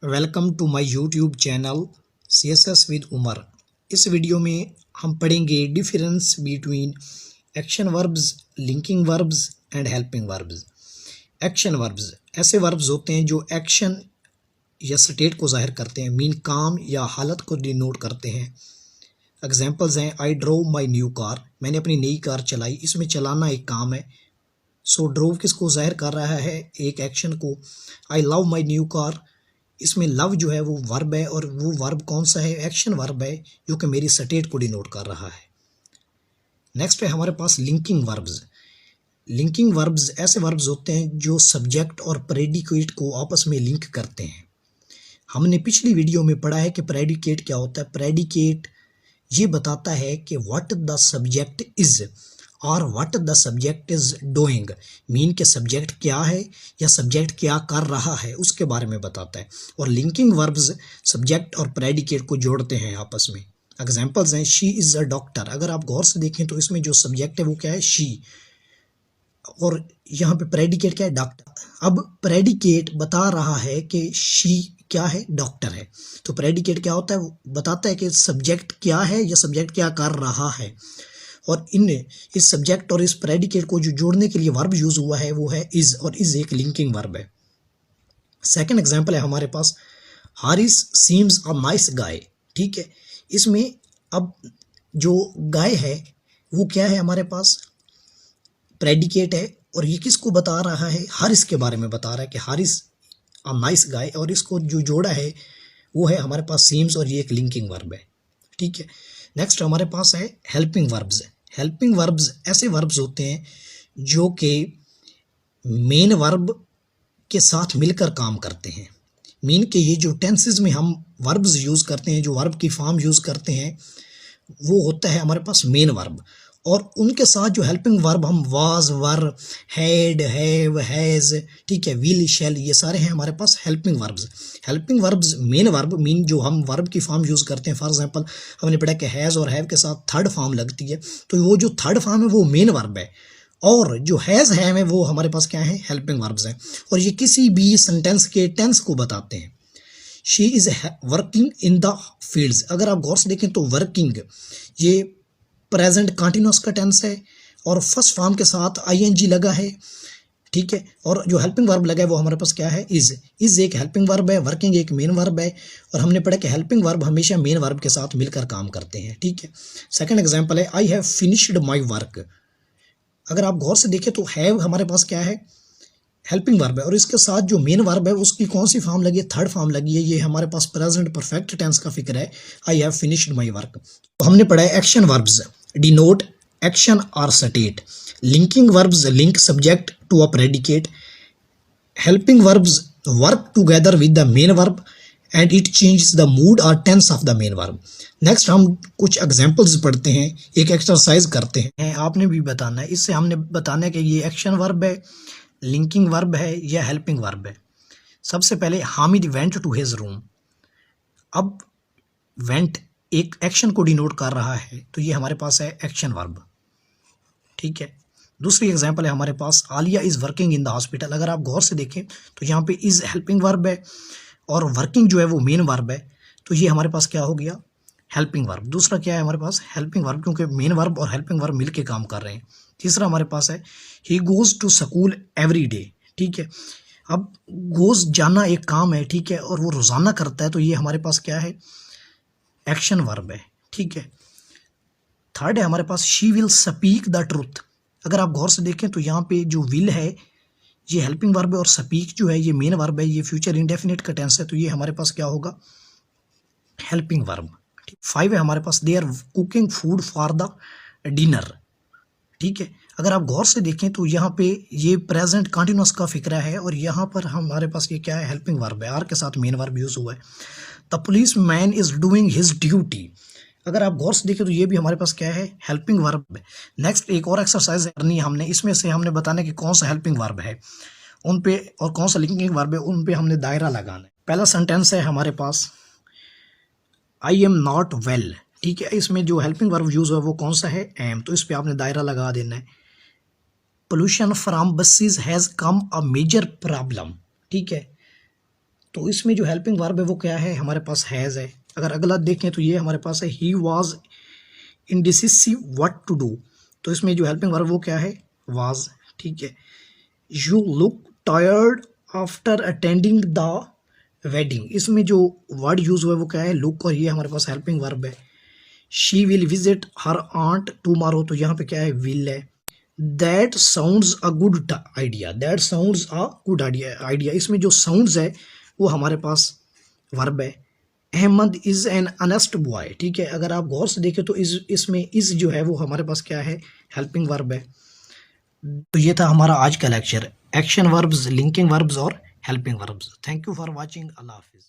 Welcome to my YouTube channel CSS with Umar. इस video में हम पढ़ेंगे difference between action verbs, linking verbs and helping verbs. Action verbs ऐसे verbs होते हैं जो एक्शन या स्टेट को जाहिर करते हैं, मीन काम या हालत को डिनोट करते हैं। एग्जांपल्स हैं I drove my new car, मैंने अपनी नई कार चलाई। इसमें चलाना एक काम है। सो ड्रोव किसको जाहिर कर रहा है? एक एक्शन को। I love my new car, इसमें लव जो है वो वर्ब है और वो वर्ब कौन सा है? एक्शन वर्ब है जो कि मेरी स्टेट को डिनोट कर रहा है। नेक्स्ट है हमारे पास लिंकिंग वर्ब्स। लिंकिंग वर्ब्स ऐसे वर्ब्स होते हैं जो सब्जेक्ट और प्रेडिकेट को आपस में लिंक करते हैं। हमने पिछली वीडियो में पढ़ा है कि प्रेडिकेट क्या होता है। प्रेडिकेट ये बताता है कि व्हाट द सब्जेक्ट इज और what the subject is doing, mean के सब्जेक्ट क्या है या सब्जेक्ट क्या कर रहा है उसके बारे में बताता है। और लिंकिंग वर्ब्स सब्जेक्ट और प्रेडिकेट को जोड़ते हैं आपस में। एग्जांपल्स हैं शी इज अ डॉक्टर। अगर आप गौर से देखें तो इसमें जो सब्जेक्ट है वो क्या है? शी, और यहाँ पे प्रेडिकेट क्या है? डॉक्टर। अब प्रेडिकेट बता रहा है कि शी क्या है? डॉक्टर है। तो प्रेडिकेट क्या होता है? वो बताता है कि सब्जेक्ट क्या है या सब्जेक्ट क्या कर रहा है। और इस सब्जेक्ट और इस प्रेडिकेट को जो जोड़ने के लिए वर्ब यूज हुआ है वो है इज, और इज एक लिंकिंग वर्ब है। सेकंड एग्जांपल है हमारे पास Haris seems a nice guy. ठीक है, इसमें अब जो गाय है वो क्या है? हमारे पास प्रेडिकेट है और ये किसको बता रहा है? हारिस के बारे में बता रहा है कि हारिस अ नाइस गाय, और इसको जो जोड़ा है वो है हमारे पास सीम्स, और ये एक लिंकिंग वर्ब है। ठीक है, नेक्स्ट हमारे पास है हेल्पिंग वर्ब्स। हेल्पिंग वर्ब्स ऐसे वर्ब्स होते हैं जो कि मेन वर्ब के साथ मिलकर काम करते हैं। मीन के ये जो टेंसेस में हम वर्ब्स यूज़ करते हैं, जो वर्ब की फॉर्म यूज़ करते हैं, वो होता है हमारे पास मेन वर्ब। और उनके साथ जो हेल्पिंग वर्ब हम was, were, had, have, has, ठीक है, विल, शैल, ये सारे हैं हमारे पास helping verbs. Helping verbs main verb mean जो हम वर्ब की फॉर्म यूज़ करते हैं। फॉर एग्जांपल हमने पढ़ा कि हैज़ और हैव के साथ थर्ड फॉर्म लगती है, तो वो जो थर्ड फॉर्म है वो मेन वर्ब है, और जो हैज़ है वो हमारे पास क्या है? हेल्पिंग वर्ब्स हैं। और ये किसी भी सेंटेंस के टेंस को बताते हैं। She is working in the fields. अगर आप गौर से देखें तो वर्किंग ये प्रेजेंट कंटिन्यूअस का टेंस है और फर्स्ट फॉर्म के साथ आईएनजी लगा है। ठीक है, और जो हेल्पिंग वर्ब लगा है वो हमारे पास क्या है? इज एक हेल्पिंग वर्ब है, वर्किंग एक मेन वर्ब है। और हमने पढ़ा कि हेल्पिंग वर्ब हमेशा मेन वर्ब के साथ मिलकर काम करते हैं। ठीक है, सेकंड एग्जांपल है I have finished my work. अगर आप गौर से देखें तो हैव हमारे पास क्या है? हेल्पिंग वर्ब है, और इसके साथ जो मेन वर्ब है उसकी कौन सी फॉर्म लगी है? थर्ड फॉर्म लगी है। ये हमारे पास प्रेजेंट परफेक्ट टेंस का फिक्र है, I have finished my work. तो हमने पढ़ा है एक्शन वर्ब्स डिनोट एक्शन और state, linking verbs link subject to a predicate, helping verbs work together with the main verb and it changes the mood और tense of the main verb. Next हम कुछ examples पढ़ते हैं, एक exercise करते हैं। आपने भी बताना है, इससे हमने बताना है कि ये एक्शन वर्ब है, लिंकिंग वर्ब है या हेल्पिंग वर्ब है। सबसे पहले Hamid went to his room. अब वेंट एक एक्शन को डिनोट कर रहा है, तो ये हमारे पास है एक्शन वर्ब। ठीक है, दूसरी एग्जांपल है हमारे पास Alia is working in the hospital. अगर आप गौर से देखें तो यहाँ पे इज हेल्पिंग वर्ब है और वर्किंग जो है वो मेन वर्ब है, तो ये हमारे पास क्या हो गया? Helping verb. दूसरा क्या है हमारे पास? हेल्पिंग वर्ब, क्योंकि मेन वर्ब और हेल्पिंग वर्ब मिलके काम कर रहे हैं। तीसरा हमारे पास है he goes to school every day. ठीक है, अब गोज जाना एक काम है, ठीक है, और वो रोजाना करता है, तो ये हमारे पास क्या है? एक्शन वर्ब है। ठीक है, थर्ड है हमारे पास she will speak the truth. अगर आप गौर से देखें तो यहाँ पे जो विल है ये हेल्पिंग वर्ब है और स्पीक जो है ये मेन वर्ब है, ये फ्यूचर इंडेफिनिट का टेंस है, तो ये हमारे पास क्या होगा? Helping verb. फाइव है हमारे पास they are cooking food for the dinner. ठीक है, अगर आप गौर से देखें तो यहाँ पे ये प्रेजेंट कंटिन्यूअस का फिक्रा है, और यहाँ पर हमारे पास ये क्या है? हेल्पिंग वर्ब है, आर के साथ मेन वर्ब यूज हुआ है। The police man is doing his duty. अगर आप गौर से देखें तो ये भी हमारे पास क्या है? हेल्पिंग वर्ब है। नेक्स्ट एक और एक्सरसाइज करनी है हमने, इसमें से हमने बताना कि कौन सा हेल्पिंग वर्ब है उन पे और कौन सा लिंकिंग वर्ब है उन पे हमने दायरा लगाना है। पहला सेंटेंस है हमारे पास आई एम नॉट वेल। ठीक है, इसमें जो हेल्पिंग वर्ब यूज हुआ है वो कौन सा है? एम, तो इस पे आपने दायरा लगा देना है। Pollution from buses has come a major problem. ठीक है, तो इसमें जो हेल्पिंग वर्ब है वो क्या है, हमारे पास हैज़ है। अगर अगला देखें तो ये हमारे पास है he was indecisive what to do, तो इसमें जो हेल्पिंग वर्ब वो क्या है, वाज। ठीक है। You look tired after attending the wedding, इसमें जो वर्ड यूज हुआ है वो क्या है, लुक, और ये हमारे पास हेल्पिंग वर्ब है। She will visit her aunt tomorrow, तो यहाँ पे क्या है, विल है। That sounds a good idea, that sounds a good idea, इसमें जो साउंड्स है वो हमारे पास वर्ब है। Ahmed is an honest boy, ठीक है। अगर आप गौर से देखें तो इसमें इज जो है वो हमारे पास क्या है, हेल्पिंग वर्ब है। तो ये था हमारा आज का lecture, action verbs, linking verbs और helping verbs. Thank you for watching. अल्लाह हाफिज़।